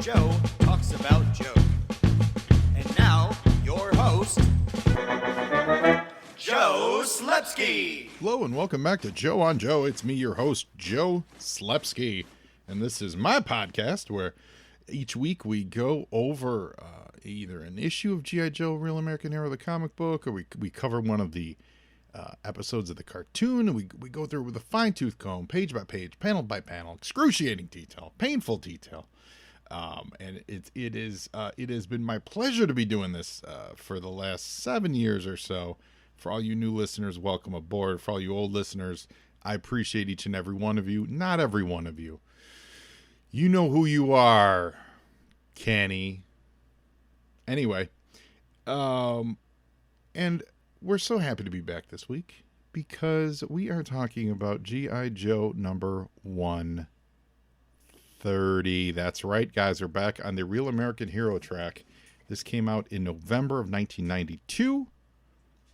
Joe talks about Joe. And now, your host, Joe Slepsky. Hello and welcome back to Joe on Joe. It's me, your host, Joe Slepsky. And this is my podcast where each week we go over either an issue of G.I. Joe, Real American Hero, the comic book, or we cover one of the episodes of the cartoon, and we go through it with a fine-tooth comb, page by page, panel by panel, excruciating detail, painful detail. And it has been my pleasure to be doing this for the last 7 years or so. For all you new listeners, welcome aboard. For all you old listeners, I appreciate each and every one of you. Not every one of you. You know who you are, Kenny. Anyway, and we're so happy to be back this week because we are talking about G.I. Joe number 130. That's right, guys. We're back on the Real American Hero track. This came out in November of 1992.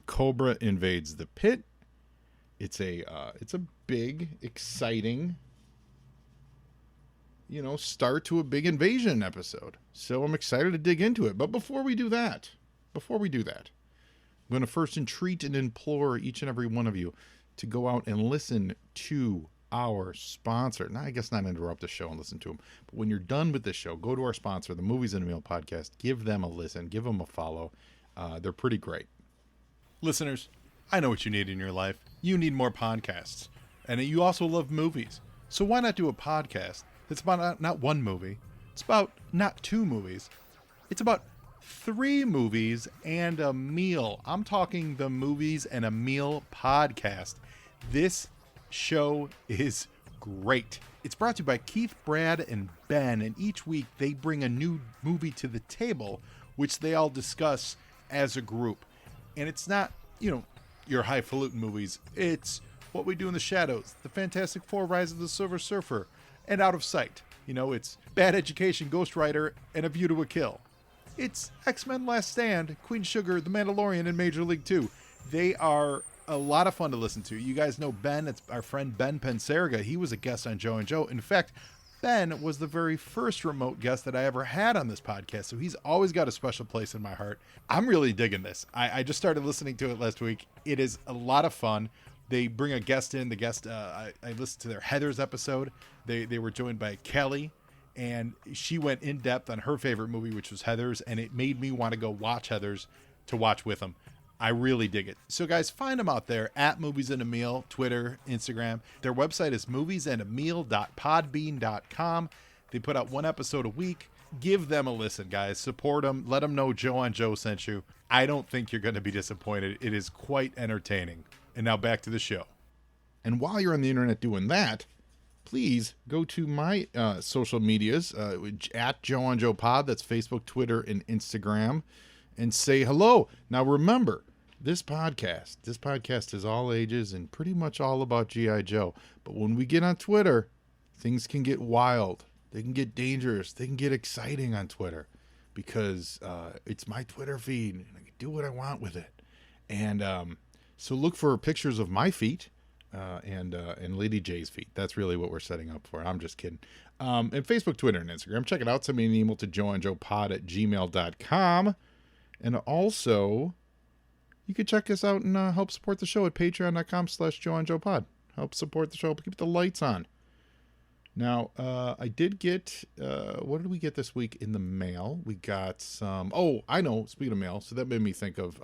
Cobra invades the pit. It's a big, exciting, start to a big invasion episode. So I'm excited to dig into it. But before we do that, I'm going to first entreat and implore each and every one of you to go out and listen to our sponsor. Now, I guess not interrupt the show and listen to them. But when you're done with the show, go to our sponsor, the Movies in a Meal podcast. Give them a listen. Give them a follow. They're pretty great. Listeners, I know what you need in your life. You need more podcasts. And you also love movies. So why not do a podcast that's about not one movie. It's about not two movies. It's about 3 movies and a meal. I'm talking the Movies and a Meal podcast. This show is great. It's brought to you by Keith, Brad, and Ben, and each week they bring a new movie to the table, which they all discuss as a group. And it's not, your highfalutin movies. It's What We Do in the Shadows, The Fantastic Four, Rise of the Silver Surfer, and Out of Sight. It's Bad Education, Ghost Rider, and A View to a Kill. It's X-Men Last Stand, Queen Sugar, The Mandalorian, and Major League 2. They are a lot of fun to listen to. You guys know Ben. It's our friend Ben Pensarga. He was a guest on Joe and Joe. In fact, Ben was the very first remote guest that I ever had on this podcast, so he's always got a special place in my heart. I'm really digging this. I just started listening to it last week. It is a lot of fun. They bring a guest in. The guest, I listened to their Heathers episode. They were joined by Kelly, and she went in depth on her favorite movie, which was Heathers, and it made me want to go watch Heathers to watch with them. I really dig it. So guys, find them out there at Movies and a Meal, Twitter, Instagram. Their website is moviesandameal.podbean.com. They put out 1 episode a week. Give them a listen, guys. Support them. Let them know Joe on Joe sent you. I don't think you're going to be disappointed. It is quite entertaining. And now back to the show. And while you're on the internet doing that, please go to my social medias at Joe on Joe Pod. That's Facebook, Twitter, and Instagram, and say hello. Now remember, this podcast is all ages and pretty much all about G.I. Joe. But when we get on Twitter, things can get wild. They can get dangerous. They can get exciting on Twitter because it's my Twitter feed and I can do what I want with it. And so look for pictures of my feet. And Lady J's feet. That's really what we're setting up for. I'm just kidding. And Facebook, Twitter, and Instagram. Check it out. Send me an email to joeandjoepod@gmail.com. And also, you can check us out and help support the show at patreon.com/joeandjoepod. Help support the show. Keep the lights on. Now, I did get, what did we get this week in the mail? We got some, speaking of mail, so that made me think of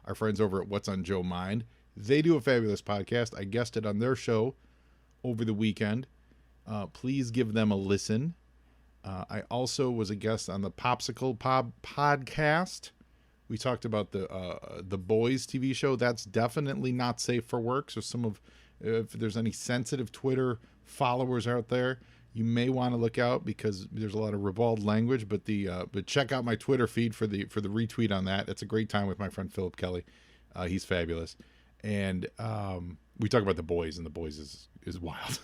our friends over at What's on Joe Mind. They do a fabulous podcast. I guested on their show over the weekend. Please give them a listen. I also was a guest on the Popsicle Pop podcast. We talked about the Boys TV show. That's definitely not safe for work. So if there's any sensitive Twitter followers out there, you may want to look out because there's a lot of ribald language. But check out my Twitter feed for the retweet on that. It's a great time with my friend Philip Kelly. He's fabulous. And we talk about the Boys, and the Boys is wild.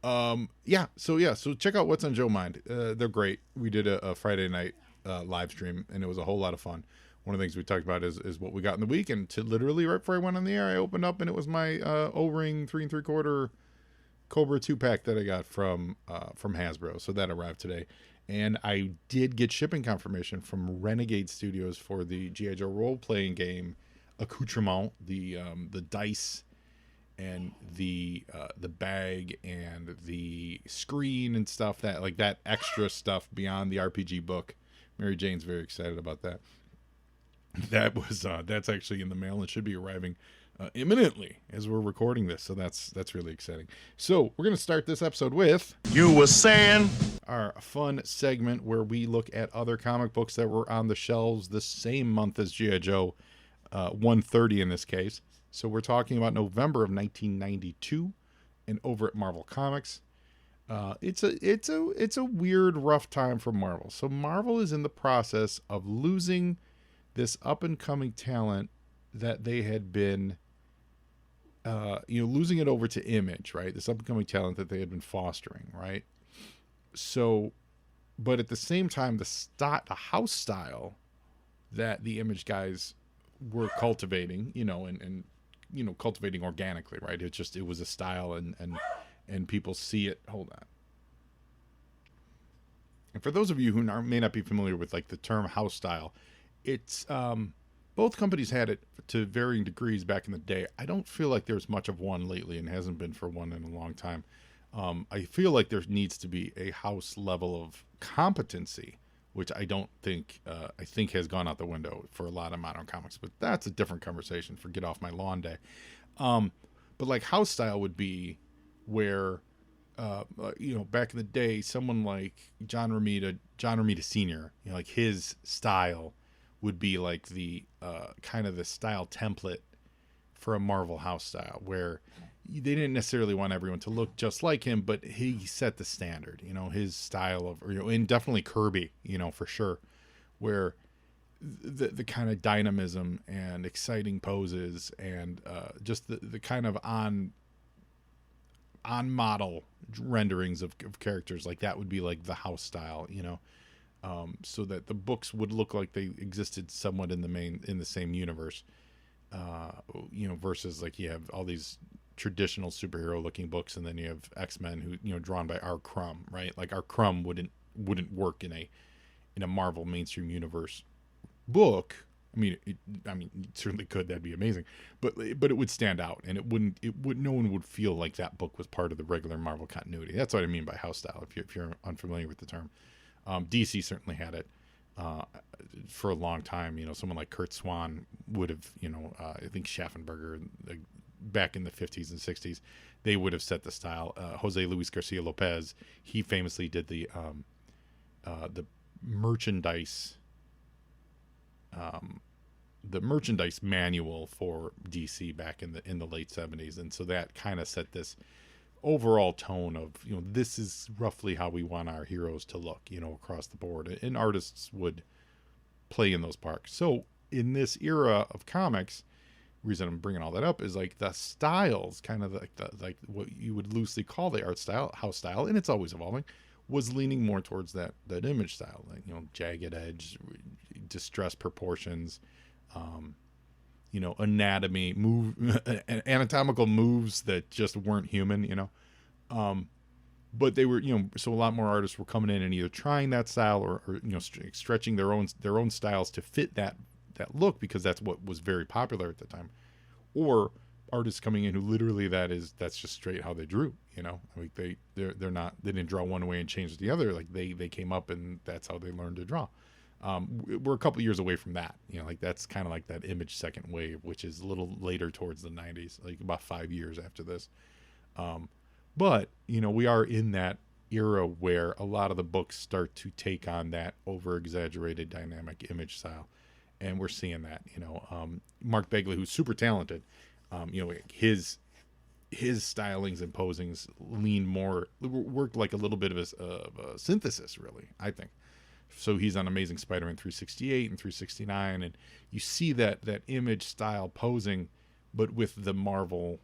So check out What's on Joe Mind. They're great. We did a Friday night live stream, and it was a whole lot of fun. One of the things we talked about is what we got in the week, and to literally right before I went on the air, I opened up, and it was my O-ring 3 3/4 Cobra 2-pack that I got from Hasbro. So that arrived today. And I did get shipping confirmation from Renegade Studios for the G.I. Joe role-playing game accoutrement, the dice and the bag and the screen and stuff, that like that extra stuff beyond the RPG book. Mary Jane's very excited about that. That's actually in the mail and should be arriving imminently as we're recording this. So that's really exciting. So we're going to start this episode with You were saying? our fun segment where we look at other comic books that were on the shelves the same month as G.I. Joe 130 in this case. So we're talking about November of 1992 and over at Marvel Comics. It's a weird, rough time for Marvel. So Marvel is in the process of losing this up and coming talent that they had been losing it over to Image, right? This up and coming talent that they had been fostering, right? So, but at the same time, the house style that the Image guys were cultivating, and cultivating organically, right? It was a style, and people see it. Hold on. And for those of you who may not be familiar with like the term house style, it's both companies had it to varying degrees back in the day. I don't feel like there's much of one lately, and hasn't been for one in a long time. I feel like there needs to be a house level of competency, which I think has gone out the window for a lot of modern comics. But that's a different conversation for Get Off My Lawn Day. But like house style would be where, back in the day, someone like John Romita Sr., like his style would be like the kind of the style template for a Marvel house style, where they didn't necessarily want everyone to look just like him, but he set the standard, his style of, and definitely Kirby, for sure, where the kind of dynamism and exciting poses and just the kind of on model renderings of characters like that would be like the house style, so that the books would look like they existed somewhat in the same universe, versus like you have all these traditional superhero looking books, and then you have X-Men who, drawn by R. Crumb, right? Like R. Crumb wouldn't work in a Marvel mainstream universe book. I mean, it certainly could. That'd be amazing, but it would stand out, and no one would feel like that book was part of the regular Marvel continuity. That's what I mean by house style. If you're unfamiliar with the term, DC certainly had it for a long time. Someone like Kurt Swan would have, I think Schaffenberger back in the 50s and 60s, they would have set the style. Jose Luis Garcia Lopez, he famously did the merchandise. The merchandise manual for DC back in the late 70s, and so that kind of set this overall tone of, this is roughly how we want our heroes to look, across the board, and artists would play in those parts. So in this era of comics, the reason I'm bringing all that up is like the styles, kind of like what you would loosely call the art style, house style, and it's always evolving, was leaning more towards that Image style, like, jagged edge, distressed proportions, anatomy, anatomical moves that just weren't human, but they were, so a lot more artists were coming in and either trying that style or stretching their own styles to fit that look, because that's what was very popular at the time, or artists coming in who literally that's just straight how they drew, like they didn't draw one way and change the other, like they came up and that's how they learned to draw. We're a couple years away from that, like that's kind of like that Image second wave, which is a little later towards the 90s, like about 5 years after this. But we are in that era where a lot of the books start to take on that over exaggerated dynamic Image style, and we're seeing that. Mark Bagley, who's super talented, his stylings and posings worked like a little bit of a synthesis, really, I think. So he's on Amazing Spider-Man 368 and 369, and you see that Image style posing, but with the Marvel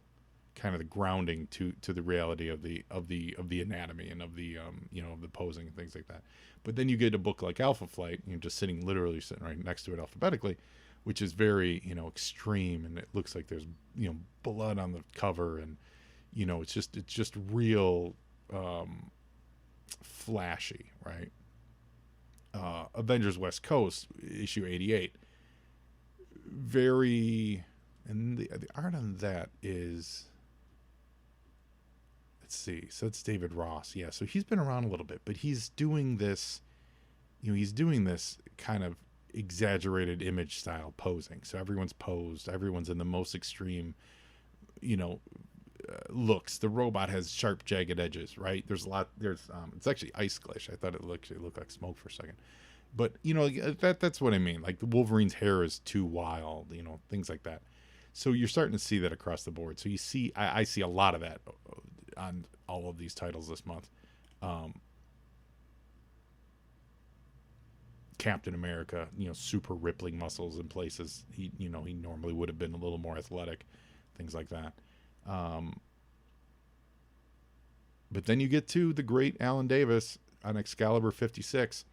kind of the grounding to the reality of the anatomy and of the the posing and things like that. But then you get a book like Alpha Flight, just sitting right next to it alphabetically, which is very extreme, and it looks like there's blood on the cover, and it's just real flashy, right? Avengers West Coast issue 88, very, and the art on that is, let's see, so it's David Ross. Yeah, so he's been around a little bit, but he's doing this kind of exaggerated image style posing. So everyone's posed, everyone's in the most extreme, looks. The robot has sharp, jagged edges, right? It's actually ice glacier. I thought it looked like smoke for a second, but that's what I mean. Like the Wolverine's hair is too wild, things like that. So you're starting to see that across the board. So I see a lot of that on all of these titles this month. Captain America, super rippling muscles in places he normally would have been a little more athletic, things like that. But then you get to the great Alan Davis on Excalibur 56.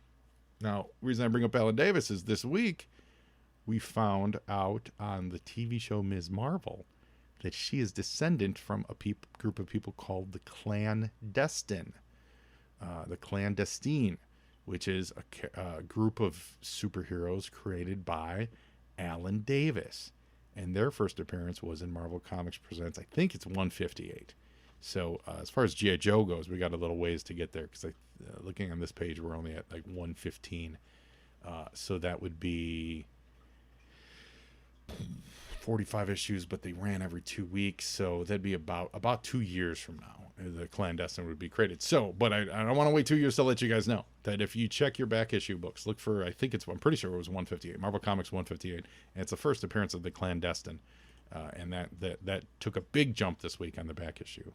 Now, the reason I bring up Alan Davis is this week we found out on the TV show Ms. Marvel that she is descendant from a group of people called the Clandestine. The Clandestine, which is a group of superheroes created by Alan Davis. And their first appearance was in Marvel Comics Presents, I think it's 158. So as far as G.I. Joe goes, we got a little ways to get there, because looking on this page, we're only at like 115. So that would be 45 issues, but they ran every 2 weeks. So that'd be about 2 years from now, the Clandestine would be created. So, but I don't want to wait 2 years to let you guys know that if you check your back issue books, look for, I'm pretty sure it was 158, Marvel Comics 158. And it's the first appearance of the Clandestine. And that took a big jump this week on the back issue.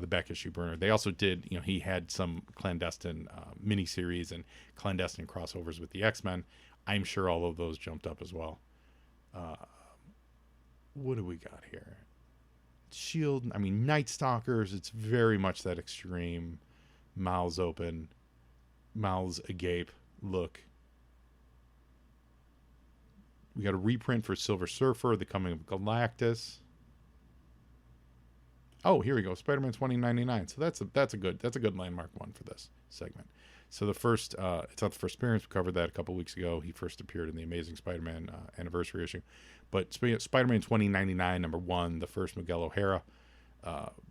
The back issue burner. They also did, he had some Clandestine miniseries and Clandestine crossovers with the X-Men. I'm sure all of those jumped up as well. What do we got here? Shield, Night Stalkers, it's very much that extreme, mouths open, mouths agape look. We got a reprint for Silver Surfer, The Coming of Galactus. Oh, here we go, Spider-Man 2099. So that's a good landmark one for this segment. So the first, it's not the first appearance. We covered that a couple weeks ago. He first appeared in the Amazing Spider-Man anniversary issue. But Spider-Man 2099, number 1, the first Miguel O'Hara,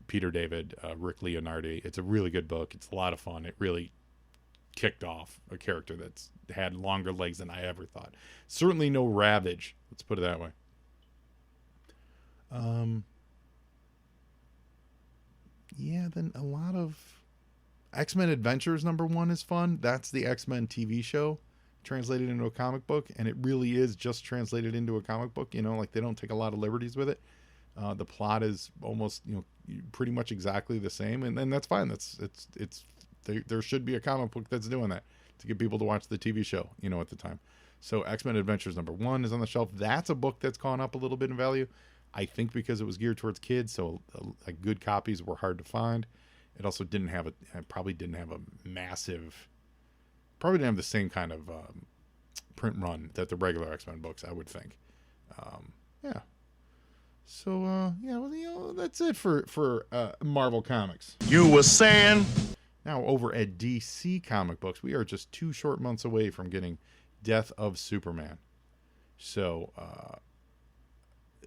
Peter David, Rick Leonardi. It's a really good book. It's a lot of fun. It really kicked off a character that's had longer legs than I ever thought. Certainly no Ravage. Let's put it that way. Yeah, then a lot of X-Men Adventures number 1 is fun. That's the X-Men TV show translated into a comic book, and it really is just translated into a comic book. Like they don't take a lot of liberties with it. The plot is almost pretty much exactly the same, and that's fine. There should be a comic book that's doing that to get people to watch the TV show. At the time. So X-Men Adventures number 1 is on the shelf. That's a book that's gone up a little bit in value. I think because it was geared towards kids, so good copies were hard to find. It also probably didn't have the same kind of print run that the regular X-Men books, I would think. Yeah. So, that's it for Marvel Comics. You were saying? Now, over at DC Comic Books, we are just 2 short months away from getting Death of Superman. So,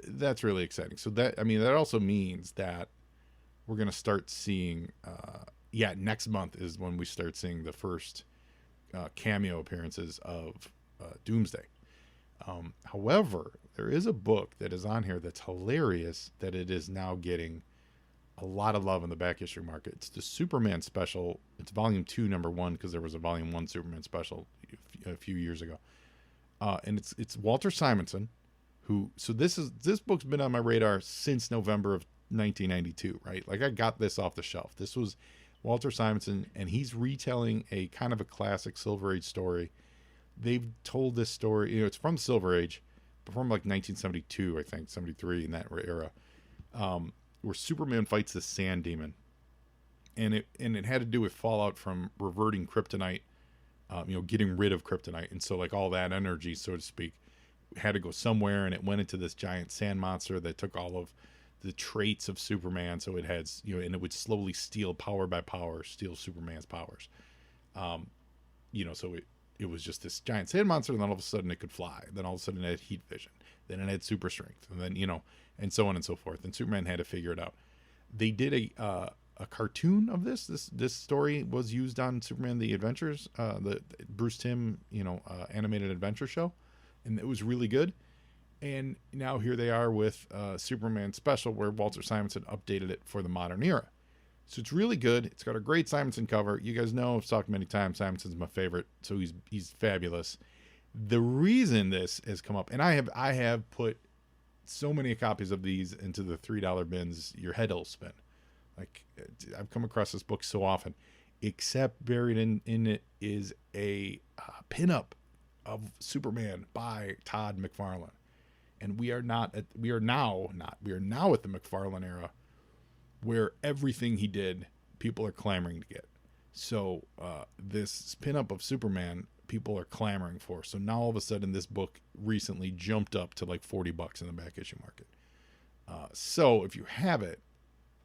that's really exciting. So that also means that we're going to start seeing, next month is when we start seeing the first cameo appearances of Doomsday. However, there is a book that is on here that's hilarious that it is now getting a lot of love in the back issue market. It's the Superman special. It's volume 2, number 1, because there was a volume 1 Superman special a few years ago. And it's Walter Simonson, this book's been on my radar since November of 1992, right? Like I got this off the shelf. This was Walter Simonson, and he's retelling a kind of a classic Silver Age story. They've told this story, it's from Silver Age, but from like 1972, I think, 73, in that era, where Superman fights the Sand Demon. And it had to do with fallout from reverting kryptonite, getting rid of kryptonite. And so like all that energy, so to speak, had to go somewhere, and it went into this giant sand monster that took all of the traits of Superman. So it has, you know, and it would slowly steal power by power, steal Superman's powers. You know, so it was just this giant sand monster, and then all of a sudden it could fly. Then all of a sudden it had heat vision. Then it had super strength, and then, you know, and so on and so forth. And Superman had to figure it out. They did a cartoon of this. This story was used on Superman the Adventures, the Bruce Timm, you know, animated adventure show, and it was really good. And now here they are with Superman Special, where Walter Simonson updated it for the modern era. So it's really good. It's got a great Simonson cover. You guys know, I've talked many times, Simonson's my favorite, so he's fabulous. The reason this has come up, and I have put so many copies of these into the $3 bins, your head will spin. Like, I've come across this book so often, except buried in it is a pinup of Superman by Todd McFarlane. And we are now at the McFarlane era, where everything he did, people are clamoring to get. So this pinup of Superman, people are clamoring for. So now all of a sudden, this book recently jumped up to like $40 in the back issue market. So if you have it,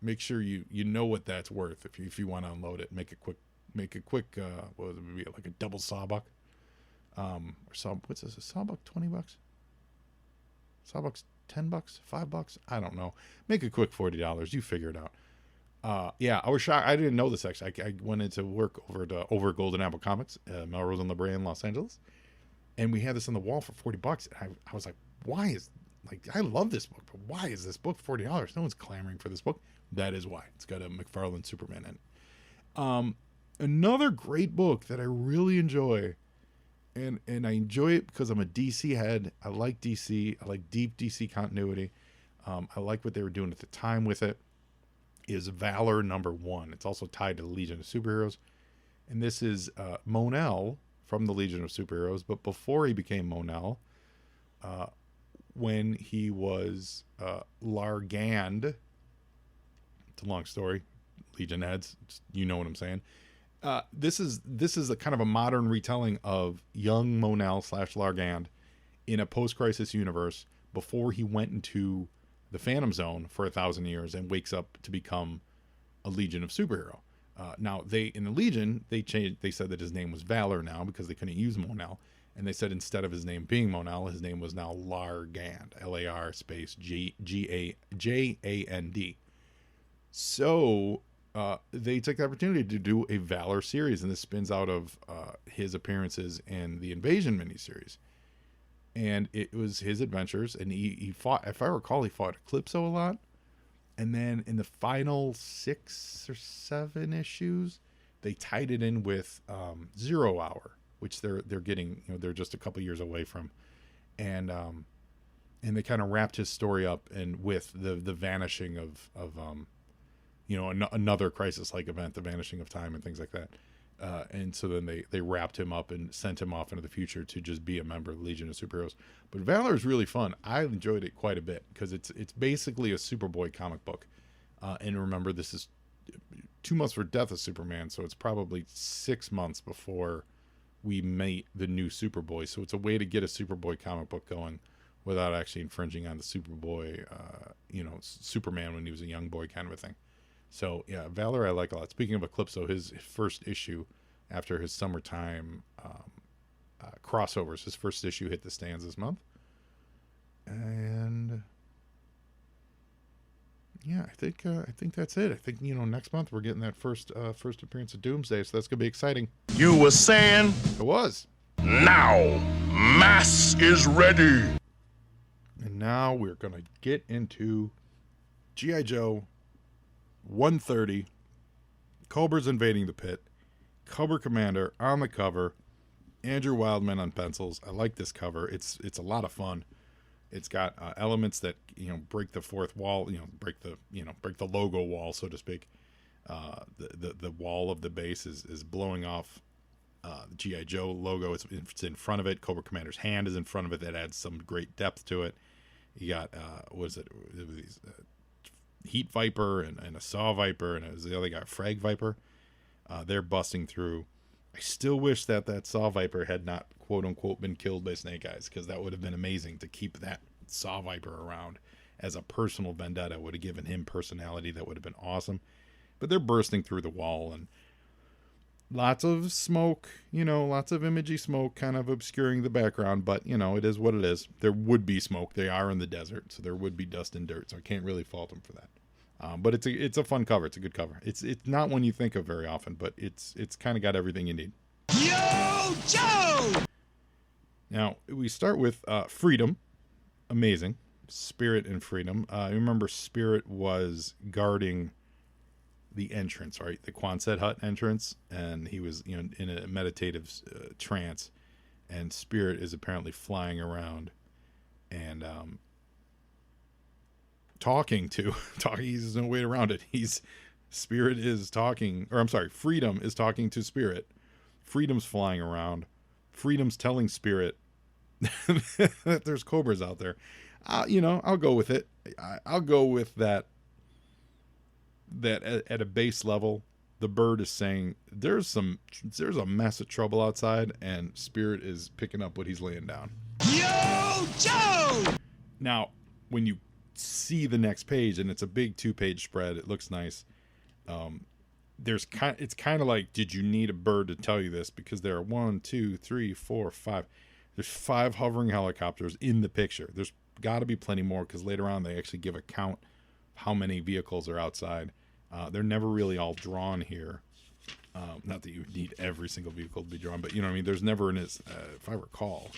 make sure you know what that's worth. If you want to unload it, make a quick what would it be, like a double sawbuck, or what's this, a sawbuck, $20, sawbuck's $10, $5, I don't know. Make a quick $40. You figure it out. Yeah, I was shocked. I didn't know this actually. I went into work over Golden Apple Comics, Melrose and La Brea in Los Angeles, and we had this on the wall for $40. And I was like, I love this book, but why is this book $40? No one's clamoring for this book. That is why. It's got a McFarlane Superman in it. Another great book that I really enjoy, and I enjoy it because I'm a DC head. I like DC. I like deep DC continuity. I like what they were doing at the time with it. Is Valor #1. It's also tied to the Legion of Superheroes. And this is Mon-El from the Legion of Superheroes, but before he became Mon-El, when he was Largand. It's a long story. Legion heads, you know what I'm saying. This is a kind of a modern retelling of young Mon-El / Largand in a post-crisis universe before he went into the Phantom Zone for 1,000 years and wakes up to become a Legion of Superhero. Now in the Legion, they said that his name was Valor now because they couldn't use Mon-El, and they said instead of his name being Mon-El, his name was now Largand, LAR space GAJAND. So they took the opportunity to do a Valor series, and this spins out of his appearances in the Invasion miniseries. And it was his adventures, and he fought, if I recall, he fought Eclipso a lot. And then in the final 6 or 7 issues, they tied it in with 0 Hour, which they're getting, you know, they're just a couple years away from. And they kind of wrapped his story up and with the vanishing of you know, another crisis-like event, the vanishing of time and things like that. And so then they wrapped him up and sent him off into the future to just be a member of the Legion of Superheroes. But Valor is really fun. I enjoyed it quite a bit because it's basically a Superboy comic book. And remember, this is 2 months for Death of Superman, so it's probably 6 months before we meet the new Superboy. So it's a way to get a Superboy comic book going without actually infringing on the Superboy, you know, Superman when he was a young boy kind of a thing. So, yeah, Valor I like a lot. Speaking of Eclipso, his first issue after his summertime crossovers, his first issue hit the stands this month. And, yeah, I think that's it. I think, you know, next month we're getting that first appearance of Doomsday, so that's going to be exciting. You were saying? It was. Now, mass is ready. And now we're going to get into G.I. Joe 130, Cobra's invading the pit, Cobra Commander on the cover, Andrew Wildman on pencils. I like this cover. It's a lot of fun. It's got elements that, you know, break the fourth wall, break the logo wall, so to speak. The wall of the base is blowing off the G.I. Joe logo. It's in front of it. Cobra Commander's hand is in front of it. That adds some great depth to it. You got these Heat Viper and a Saw Viper, and it was the other guy, Frag Viper. They're busting through. I still wish that Saw Viper had not, quote unquote, been killed by Snake Eyes, because that would have been amazing to keep that Saw Viper around as a personal vendetta would have given him personality that would have been awesome. But they're bursting through the wall, and lots of smoke, lots of imagey smoke kind of obscuring the background, but it is what it is. There would be smoke. They are in the desert, so there would be dust and dirt, so I can't really fault them for that. But it's a fun cover. It's a good cover. It's not one you think of very often, but it's kind of got everything you need. Yo, Joe! Now, we start with Freedom. Amazing. Spirit and Freedom. I remember Spirit was guarding the entrance, right? The Quonset hut entrance, and he was, in a meditative trance, and Spirit is apparently flying around and talking. There's no way around it. Freedom is talking to Spirit. Freedom's flying around. Freedom's telling Spirit that there's cobras out there. I'll go with it. I'll go with that at a base level, the bird is saying there's a mess of trouble outside, and Spirit is picking up what he's laying down. Yo, Joe! Now, when you see the next page, and it's a big 2-page spread, it looks nice. It's kind of like, did you need a bird to tell you this? Because there are 1, 2, 3, 4, 5. There's 5 hovering helicopters in the picture. There's got to be plenty more, because later on they actually give a count of how many vehicles are outside. They're never really all drawn here. Not that you need every single vehicle to be drawn, but there's never if I recall,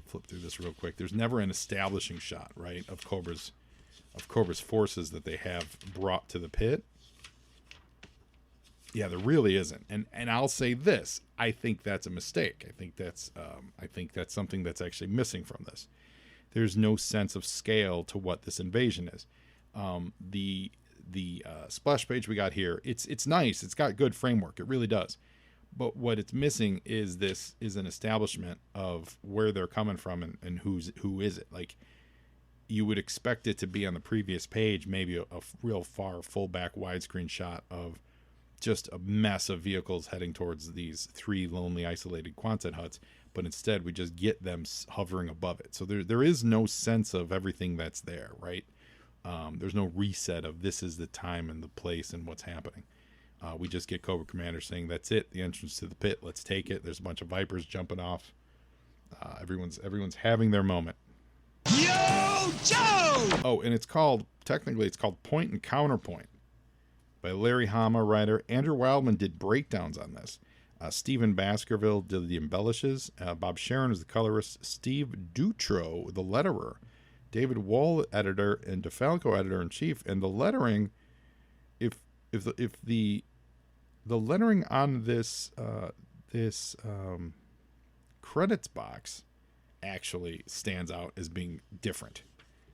flip through this real quick, there's never an establishing shot, right, of Cobra's forces that they have brought to the pit. Yeah, there really isn't. And I'll say this, I think that's a mistake. I think that's something that's actually missing from this. There's no sense of scale to what this invasion is. The splash page we got here, it's nice. It's got good framework. It really does. But what it's missing is an establishment of where they're coming from and who is it. Like, you would expect it to be on the previous page, maybe a real far full back widescreen shot of just a mess of vehicles heading towards these 3 lonely isolated Quonset huts. But instead we just get them hovering above it. So there is no sense of everything that's there, right? There's no reset of this is the time and the place and what's happening. We just get Cobra Commander saying, that's it, the entrance to the pit, let's take it. There's a bunch of Vipers jumping off. Everyone's having their moment. Yo, Joe! Oh, and it's called Point and Counterpoint by Larry Hama, writer. Andrew Wildman did breakdowns on this. Stephen Baskerville did the embellishes. Bob Sharon is the colorist. Steve Dutro, the letterer. David Wall, editor, and DeFalco, editor-in-chief. And the lettering, if the lettering on this credits box actually stands out as being different.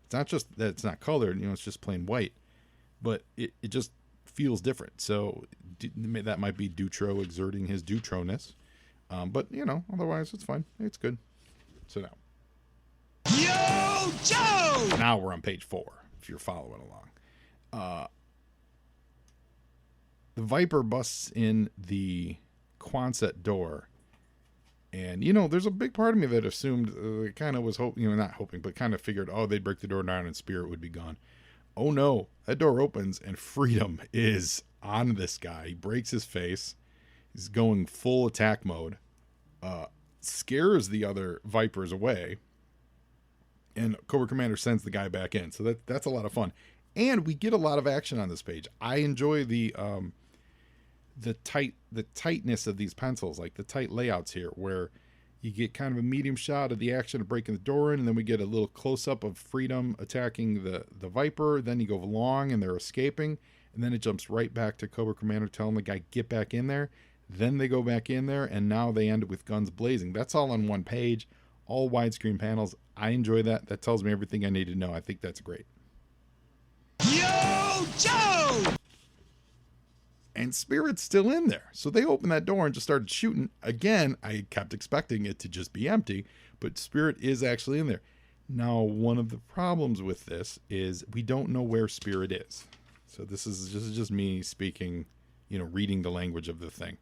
It's not just that it's not colored, it's just plain white, but it just feels different. So that might be Dutro exerting his Dutroness. But otherwise it's fine. It's good. So Yo, Joe! now we're on page 4, if you're following along. The Viper busts in the Quonset door. And, there's a big part of me that assumed, kind of was hoping, not hoping, but kind of figured, they'd break the door down and Spirit would be gone. Oh no, that door opens and Freedom is on this guy. He breaks his face. He's going full attack mode. Scares the other Vipers away. And Cobra Commander sends the guy back in. So that's a lot of fun. And we get a lot of action on this page. I enjoy the tightness of these pencils, like the tight layouts here, where you get kind of a medium shot of the action of breaking the door in, and then we get a little close-up of Freedom attacking the Viper. Then you go long and they're escaping, and then it jumps right back to Cobra Commander telling the guy, get back in there. Then they go back in there, and now they end with guns blazing. That's all on one page, all widescreen panels. I enjoy that. That tells me everything I need to know. I think that's great. Yo, Joe! And Spirit's still in there. So they opened that door and just started shooting. Again, I kept expecting it to just be empty, but Spirit is actually in there. Now, one of the problems with this is we don't know where Spirit is. So this is just me speaking, reading the language of the thing.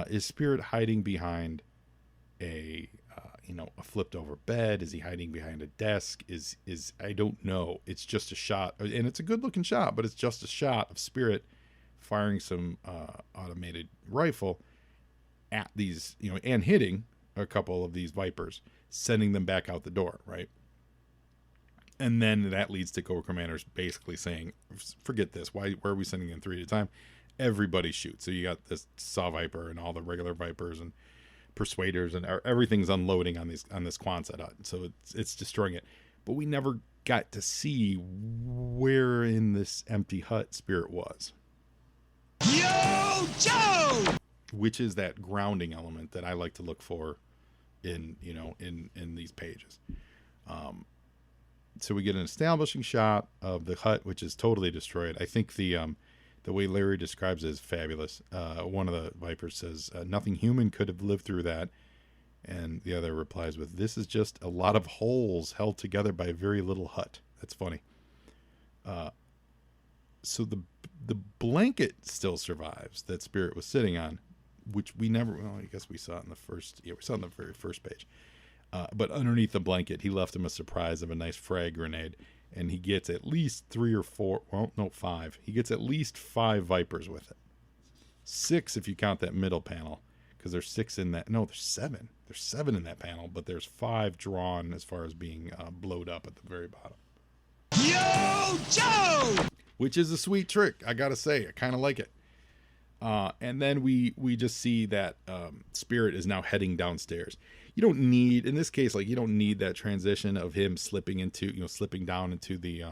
Is Spirit hiding behind a a flipped over bed? Is he hiding behind a desk? Is I don't know. It's just a shot, and it's a good looking shot, but it's just a shot of Spirit firing some automated rifle at these, and hitting a couple of these Vipers, sending them back out the door, right? And then that leads to Cobra Commanders basically saying, forget this. Why are we sending them 3 at a time? Everybody shoots. So you got this Saw Viper and all the regular Vipers and Persuaders, and everything's unloading on this Quonset hut. So it's destroying it. But we never got to see where in this empty hut Spirit was. Yo, Joe! Which is that grounding element that I like to look for in these pages. So we get an establishing shot of the hut, which is totally destroyed. I think the way Larry describes it is fabulous. One of the Vipers says, nothing human could have lived through that. And the other replies with, this is just a lot of holes held together by a very little hut. That's funny. So the blanket still survives that Spirit was sitting on, which we never, well, I guess we saw it in we saw it on the very first page. But underneath the blanket, he left him a surprise of a nice frag grenade, and he gets at least 3 or 4, well, no, 5. He gets at least 5 Vipers with it. 6 if you count that middle panel, because there's 6 in that. No, there's 7. There's 7 in that panel, but there's 5 drawn as far as being blowed up at the very bottom. Yo, Joe! Which is a sweet trick, I gotta say. I kind of like it. And then we just see that Spirit is now heading downstairs. You don't need, in this case, you don't need that transition of him slipping down into the,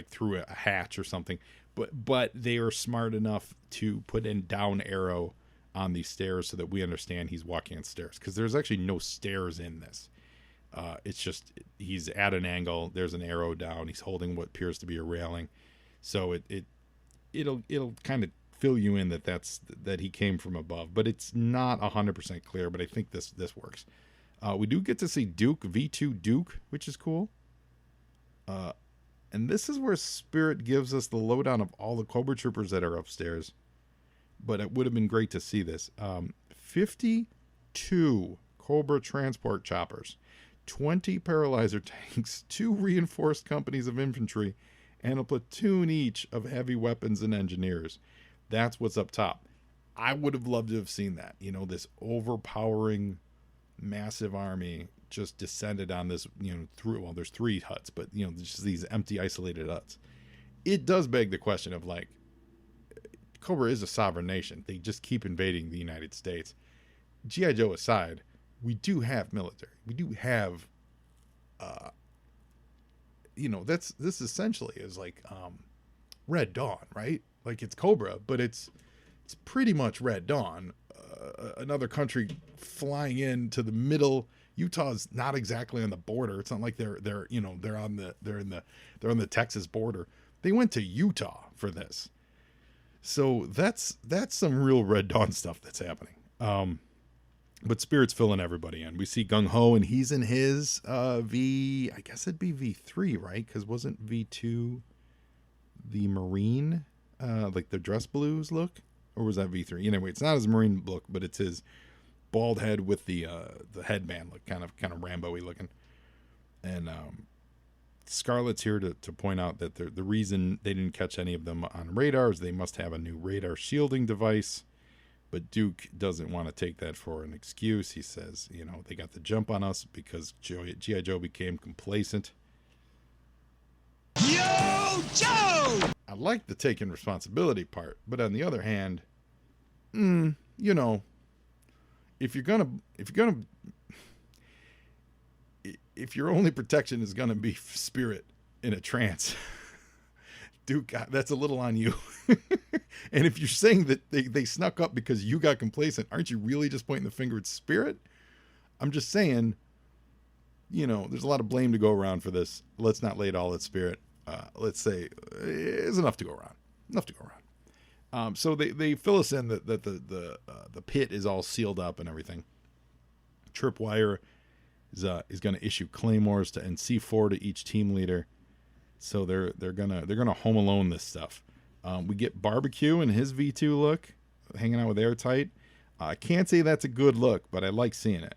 through a hatch or something. But they are smart enough to put in down arrow on these stairs so that we understand he's walking on stairs. Because there's actually no stairs in this. It's just, he's at an angle. There's an arrow down. He's holding what appears to be a railing. So it'll kind of fill you in that he came from above, but it's not 100% clear. But I think this works. We do get to see Duke, V2 Duke, which is cool. And this is where Spirit gives us the lowdown of all the Cobra Troopers that are upstairs. But it would have been great to see this. 52 Cobra transport choppers, 20 paralyzer tanks, 2 reinforced companies of infantry, and a platoon each of heavy weapons and engineers. That's what's up top. I would have loved to have seen that. This overpowering, massive army just descended on this, there's 3 huts, but, just these empty, isolated huts. It does beg the question of, Cobra is a sovereign nation. They just keep invading the United States. G.I. Joe aside, we do have military. We do have, this essentially is Red Dawn, right? It's Cobra, but it's pretty much Red Dawn. Another country flying into the middle. Utah's not exactly on the border. It's not like they're on the Texas border. They went to Utah for this. So that's some real Red Dawn stuff that's happening. But Spirit's filling everybody in. We see Gung Ho, and he's in his I guess it'd be V3, right? Because wasn't V2 the Marine, the dress blues look? Or was that V3? Anyway, it's not his Marine look, but it's his bald head with the headband look, kind of Rambo-y looking. And Scarlett's here to point out that the reason they didn't catch any of them on radar is they must have a new radar shielding device. But Duke doesn't want to take that for an excuse. He says, they got the jump on us because G.I. Joe became complacent. Yo, Joe! I like the taking responsibility part, but on the other hand, if your only protection is gonna be Spirit in a trance, Duke, that's a little on you. And if you're saying that they snuck up because you got complacent, aren't you really just pointing the finger at Spirit? I'm just saying, there's a lot of blame to go around for this. Let's not lay it all at Spirit. Let's say it's enough to go around. So they fill us in that the pit is all sealed up and everything. Tripwire is going to issue claymores and C4 to each team leader. So they're gonna Home Alone this stuff. We get Barbecue in his V2 look, hanging out with Airtight. I can't say that's a good look, but I like seeing it.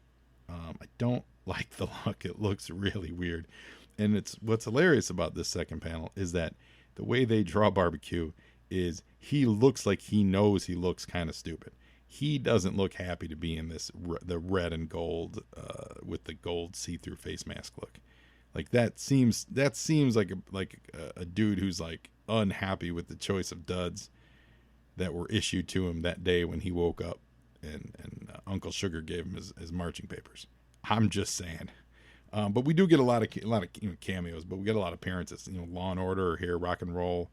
I don't like the look. It looks really weird. And it's what's hilarious about this second panel is that the way they draw Barbecue is he looks like he knows he looks kind of stupid. He doesn't look happy to be in this the red and gold with the gold see-through face mask look. Like that seems like a dude who's like unhappy with the choice of duds that were issued to him that day when he woke up and Uncle Sugar gave him his marching papers. I'm just saying. But we do get a lot of cameos, but we get a lot of appearances. Law and Order here, Rock and Roll,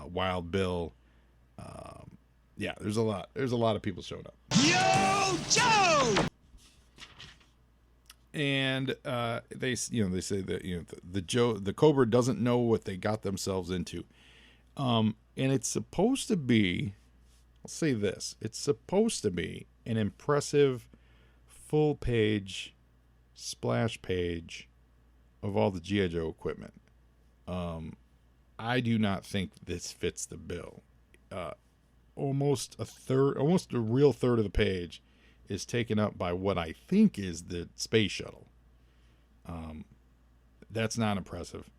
Wild Bill. Yeah, there's a lot of people showing up. Yo, Joe! And they say that the Cobra doesn't know what they got themselves into. And it's supposed to be, I'll say this, it's supposed to be an impressive full page splash page of all the G.I. Joe equipment. I do not think this fits the bill. Almost a real third of the page is taken up by what I think is the space shuttle. That's not impressive.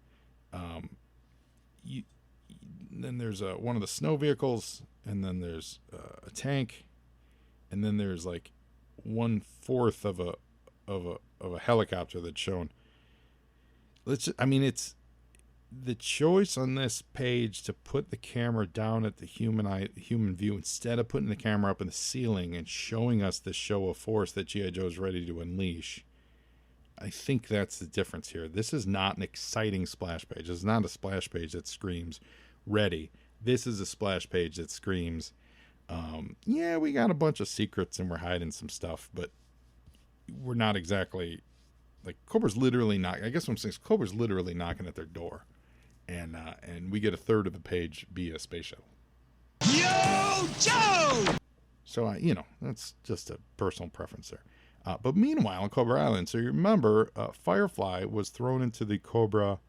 Then there's one of the snow vehicles, and then there's a tank, and then there's like 1/4 of a helicopter that's shown. It's the choice on this page to put the camera down at the human view instead of putting the camera up in the ceiling and showing us the show of force that G.I. Joe is ready to unleash. I think that's the difference here. This is not an exciting splash page. It's not a splash page that screams ready. This is a splash page that screams, yeah, we got a bunch of secrets and we're hiding some stuff, but we're not exactly like Cobra's literally knocking. I guess what I'm saying is Cobra's literally knocking at their door, and we get a third of the page via space shuttle. Yo, Joe! So that's just a personal preference there. But meanwhile, on Cobra Island, so you remember, Firefly was thrown into the Cobra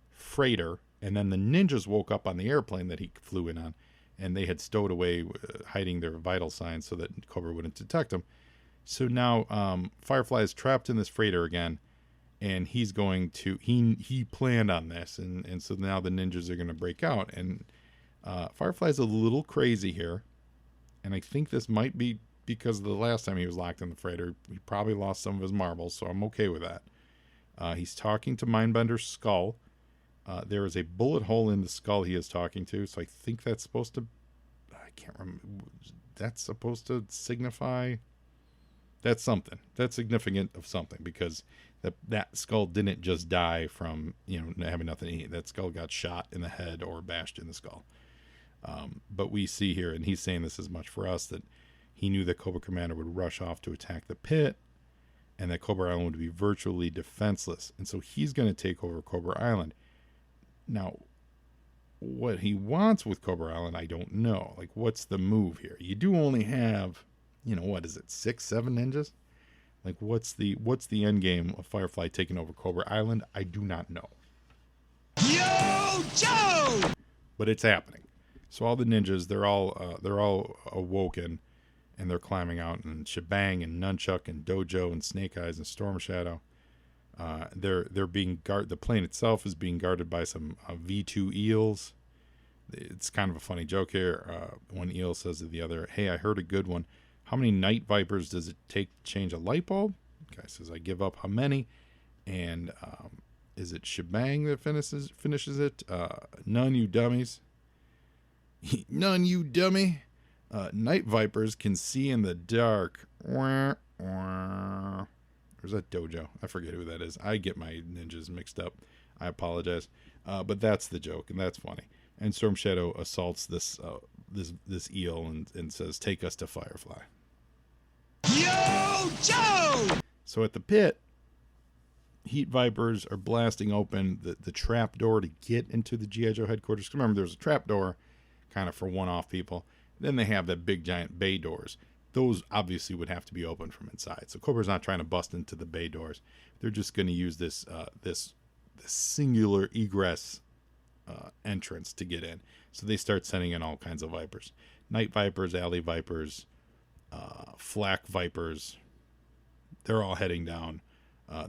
freighter, and then the ninjas woke up on the airplane that he flew in on, and they had stowed away, hiding their vital signs so that Cobra wouldn't detect them. So now Firefly is trapped in this freighter again, and he's going to he planned on this, and so now the ninjas are going to break out, and Firefly's a little crazy here, and I think this might be because the last time he was locked in the freighter, he probably lost some of his marbles, so I'm okay with that. He's talking to Mindbender's skull. There is a bullet hole in the skull he is talking to, so I think that's supposed to, I can't remember, that's supposed to signify, that's something. That's significant of something, because that skull didn't just die from, having nothing to eat. That skull got shot in the head or bashed in the skull. But we see here, and he's saying this as much for us, that he knew that Cobra Commander would rush off to attack the pit, and that Cobra Island would be virtually defenseless. And so he's going to take over Cobra Island. Now, what he wants with Cobra Island, I don't know. Like, what's the move here? You do only have, what is it, 6, 7 ninjas? Like, what's the end game of Firefly taking over Cobra Island? I do not know. Yo, Joe! But it's happening. So all the ninjas, they're all awoken, and they're climbing out, and Shebang and Nunchuck and Dojo and Snake Eyes and Storm Shadow. They're being guarded. The plane itself is being guarded by some V2 eels. It's kind of a funny joke here. One eel says to the other, "Hey, I heard a good one. How many night vipers does it take to change a light bulb?" The guy says, "I give up. How many?" And is it Shebang that finishes it? None, you dummies. None, you dummy. Night vipers can see in the dark. Wah, wah. Or is that Dojo? I forget who that is. I get my ninjas mixed up. I apologize. But that's the joke, and that's funny. And Storm Shadow assaults this eel and says, "Take us to Firefly." Yo, Joe! So at the pit, Heat Vipers are blasting open the trap door to get into the G.I. Joe headquarters. Remember, there's a trap door kind of for one-off people. Then they have that big giant bay doors. Those obviously would have to be open from inside. So Cobra's not trying to bust into the bay doors. They're just going to use this singular egress entrance to get in. So they start sending in all kinds of vipers. Night vipers, alley vipers, flak vipers. they're all heading down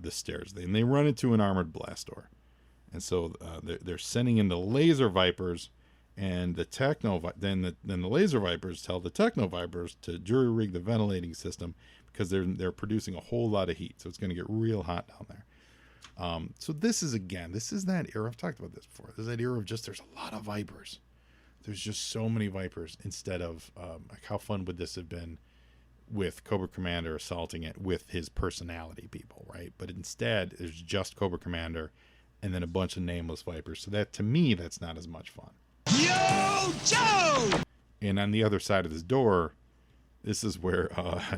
the stairs. And they run into an armored blast door. And so they're sending in the laser vipers, and then the laser vipers tell the techno vipers to jury rig the ventilating system because they're producing a whole lot of heat. So it's going to get real hot down there. So this is that era. I've talked about this before. There's that era of just there's a lot of vipers. There's just so many vipers instead of like how fun would this have been with Cobra Commander assaulting it with his personality people, right? But instead, there's just Cobra Commander and then a bunch of nameless vipers. So that, to me, that's not as much fun. Yo, Joe! And on the other side of this door, this is where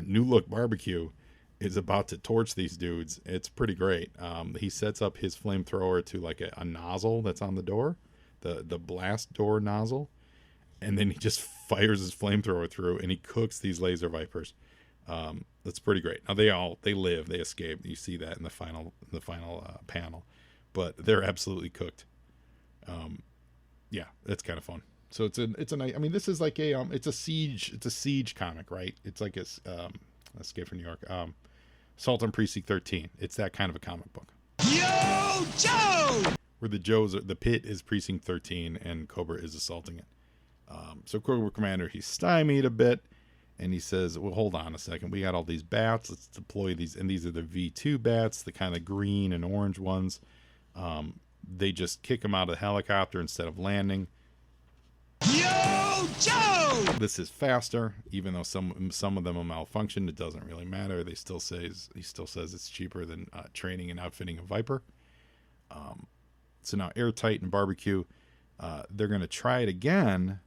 New Look Barbecue is about to torch these dudes. It's pretty great. He sets up his flamethrower to like a nozzle that's on the door, the blast door nozzle, and then he just fires his flamethrower through, and he cooks these laser vipers. That's pretty great. Now they live, they escape. You see that in the final panel, but they're absolutely cooked. Yeah, that's kind of fun. So it's a nice. I mean, this is like it's a siege comic, right? It's like Escape from New York, Assault on Precinct 13. It's that kind of a comic book. Yo, Joe! Where the pit is Precinct 13 and Cobra is assaulting it. So Cobra Commander, he's stymied a bit, and he says, well, hold on a second. We got all these bats. Let's deploy these. And these are the V2 bats, the kind of green and orange ones. They just kick them out of the helicopter instead of landing. Yo, Joe! This is faster, even though some of them will malfunction. It doesn't really matter. He still says it's cheaper than training and outfitting a Viper. So now Airtight and Barbecue, they're going to try it again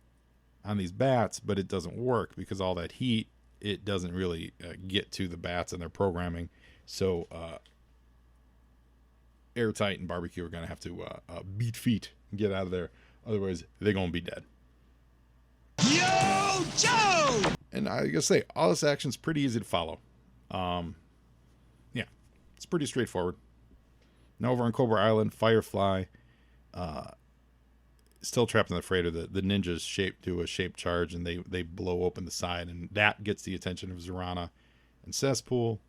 on these bats, but it doesn't work because all that heat, it doesn't really get to the bats and their programming. So Airtight and Barbecue are going to have to beat feet and get out of there. Otherwise, they're going to be dead. Yo, Joe! And I gotta say, all this action's pretty easy to follow. Yeah, it's pretty straightforward. Now over on Cobra Island, Firefly, still trapped in the freighter. The ninjas do a shape charge, and they blow open the side, and that gets the attention of Zorana and Cesspool.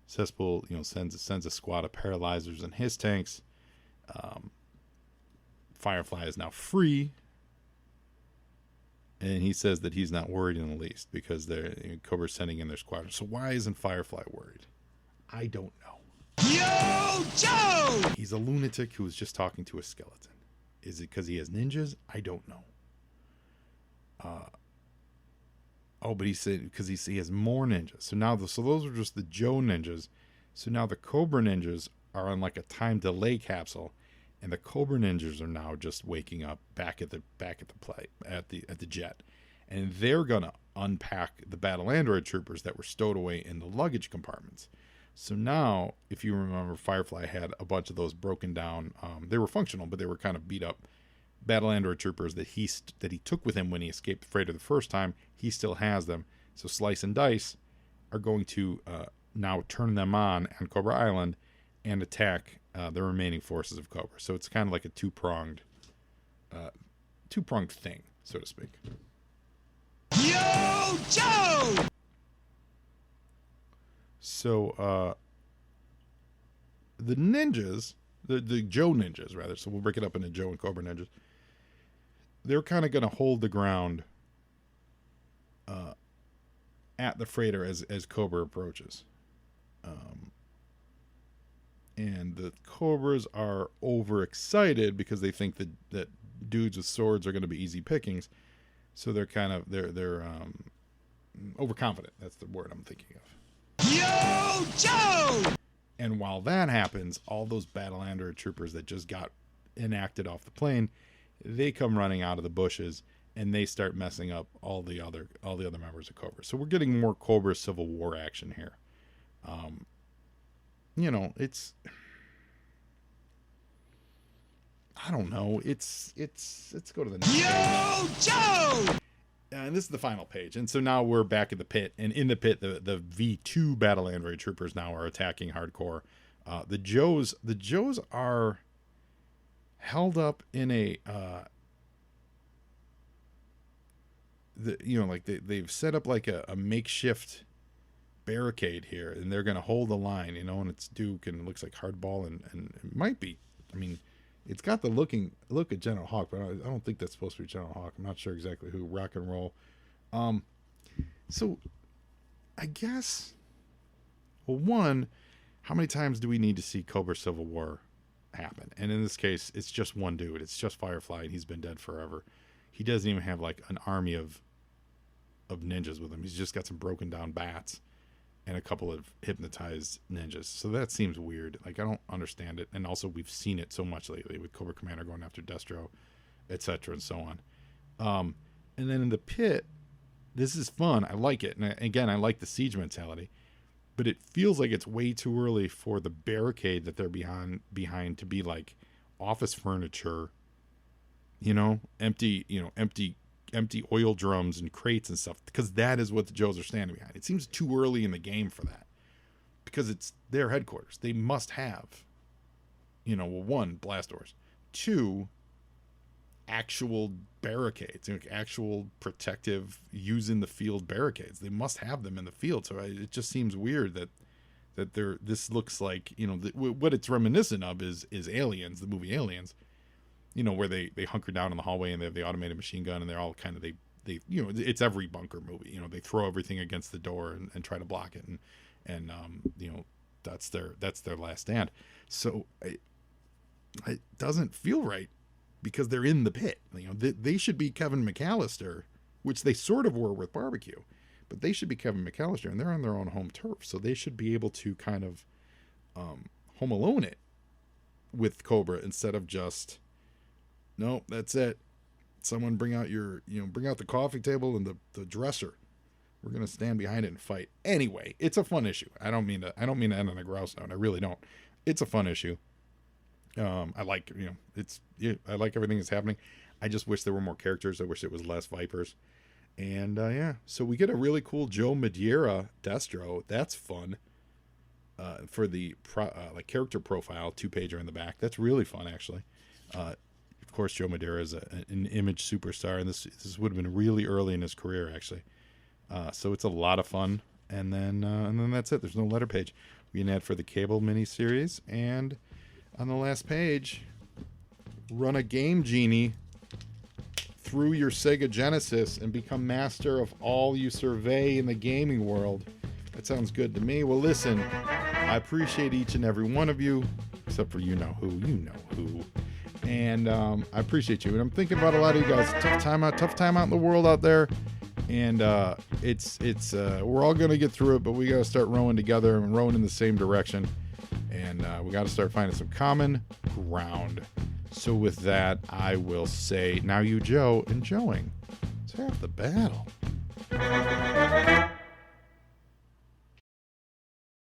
Cesspool, sends a squad of paralyzers in his tanks. Firefly is now free, and he says that he's not worried in the least because Cobra's sending in their squadron. So why isn't Firefly worried? I don't know. Yo, Joe! He's a lunatic who was just talking to a skeleton. Is it because he has ninjas? I don't know. But he said because he has more ninjas. So those are just the Joe ninjas. So now the Cobra ninjas are on like a time delay capsule, and the Cobra ninjas are now just waking up back at the jet, and they're gonna unpack the battle android troopers that were stowed away in the luggage compartments. So now, if you remember, Firefly had a bunch of those broken down. They were functional, but they were kind of beat up battle android troopers that he took with him when he escaped the freighter the first time. He still has them. So Slice and Dice are going to now turn them on Cobra Island and attack the remaining forces of Cobra. So it's kind of like a two-pronged thing, so to speak. Yo, Joe! So the ninjas, the Joe ninjas rather, so we'll break it up into Joe and Cobra ninjas. They're kind of going to hold the ground at the freighter as Cobra approaches. And the Cobras are overexcited because they think that dudes with swords are going to be easy pickings. So they're overconfident. That's the word I'm thinking of. Yo, Joe! And while that happens, all those battle android troopers that just got enacted off the plane, they come running out of the bushes and they start messing up all the other members of Cobra. So we're getting more Cobra Civil War action here. It's, I don't know. Let's go to the next page. Yo, Joe! And this is the final page. And so now we're back at the pit, and in the pit, the V2 battle android troopers now are attacking hardcore. The Joes are held up in a, they've set up like a makeshift barricade here, and they're going to hold the line, you know, and it's Duke, and it looks like hardball, and it might be. I mean, it's got the look of General Hawk, but I don't think that's supposed to be General Hawk. I'm not sure exactly who. Rock and Roll. So I guess, well, one, how many times do we need to see Cobra Civil War happen? And in this case, it's just one dude. It's just Firefly, and he's been dead forever. He doesn't even have like an army of ninjas with him. He's just got some broken down bats and a couple of hypnotized ninjas. So that seems weird. Like, I don't understand it. And also, we've seen it so much lately with Cobra Commander going after Destro, etc., and so on. And then in the pit, this is fun. I like it. And again, I like the siege mentality. But it feels like it's way too early for the barricade that they're behind to be like office furniture, you know, empty oil drums and crates and stuff, because that is what the Joes are standing behind. It seems too early in the game for that, because it's their headquarters. They must have, you know, well, one, blast doors, two, actual barricades, like actual protective use in the field barricades. They must have them in the field. So it just seems weird that this looks like, you know, what it's reminiscent of is Aliens, the movie Aliens, you know, where they hunker down in the hallway and they have the automated machine gun, and they're all kind of, they you know, it's every bunker movie, you know, they throw everything against the door and try to block it, and you know, that's their last stand. So it doesn't feel right, because they're in the pit. You know, they should be Kevin McAllister, which they sort of were with Barbecue, but they should be Kevin McAllister, and they're on their own home turf, so they should be able to kind of Home Alone it with Cobra, instead of just, no, that's it. Someone bring out the coffee table and the dresser. We're gonna stand behind it and fight. Anyway, it's a fun issue. I don't mean to end on a grouse note. I really don't. It's a fun issue. I like, you know, I like everything that's happening. I just wish there were more characters. I wish it was less Vipers. And yeah, so we get a really cool Joe Madeira Destro. That's fun. For the like character profile 2-pager in the back. That's really fun, actually. Of course, Joe Madeira is an Image superstar, and this would have been really early in his career, actually. So it's a lot of fun. And then that's it. There's no letter page. We can add for the Cable miniseries, and on the last page, run a Game Genie through your Sega Genesis and become master of all you survey in the gaming world. That sounds good to me. Well, listen, I appreciate each and every one of you, except for you know who. And I appreciate you. And I'm thinking about a lot of you guys. Tough time out in the world out there. And it's we're all going to get through it, but we got to start rowing together and rowing in the same direction. And we got to start finding some common ground. So with that, I will say, now you Joe, enjoying. It's half the battle.